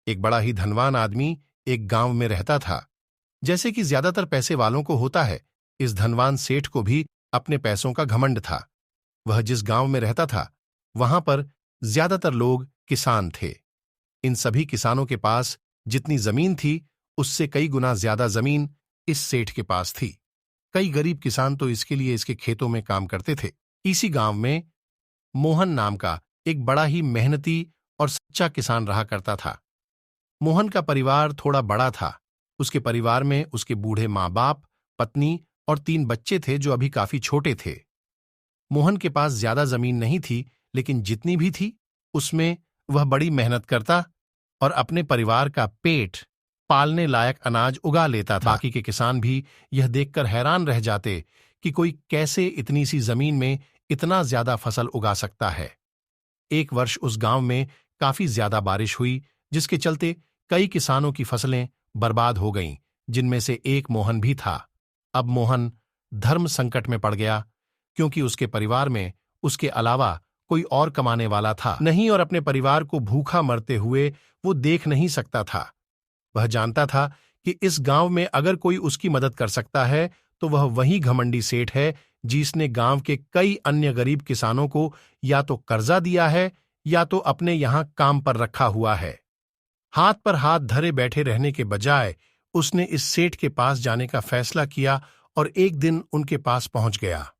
एक बड़ा ही धनवान आदमी एक गांव में रहता था। जैसे कि ज्यादातर पैसे वालों को होता है, इस धनवान सेठ को भी अपने पैसों का घमंड था। वह जिस गांव में रहता था, वहां पर ज्यादातर लोग किसान थे। इन सभी किसानों के पास जितनी जमीन थी, उससे कई गुना ज्यादा जमीन इस सेठ के पास थी। कई गरीब किसान तो इसके लिए इसके खेतों में काम करते थे। इसी गांव में मोहन नाम का एक बड़ा ही मेहनती और सच्चा किसान रहा करता था। मोहन का परिवार थोड़ा बड़ा था। उसके परिवार में उसके बूढ़े माँ बाप, पत्नी और 3 बच्चे थे जो अभी काफी छोटे थे। मोहन के पास ज्यादा जमीन नहीं थी, लेकिन जितनी भी थी उसमें वह बड़ी मेहनत करता और अपने परिवार का पेट पालने लायक अनाज उगा लेता था। बाकी के किसान भी यह देखकर हैरान रह जाते कि कोई कैसे इतनी सी जमीन में इतना ज्यादा फसल उगा सकता है। एक वर्ष उस गांव में काफी ज्यादा बारिश हुई, जिसके चलते कई किसानों की फसलें बर्बाद हो गईं, जिनमें से एक मोहन भी था। अब मोहन धर्म संकट में पड़ गया, क्योंकि उसके परिवार में उसके अलावा कोई और कमाने वाला था नहीं और अपने परिवार को भूखा मरते हुए वो देख नहीं सकता था। वह जानता था कि इस गांव में अगर कोई उसकी मदद कर सकता है तो वह वही घमंडी सेठ है जिसने गांव के कई अन्य गरीब किसानों को या तो कर्जा दिया है या तो अपने यहां काम पर रखा हुआ है। हाथ पर हाथ धरे बैठे रहने के बजाय उसने इस सेठ के पास जाने का फैसला किया और एक दिन उनके पास पहुंच गया।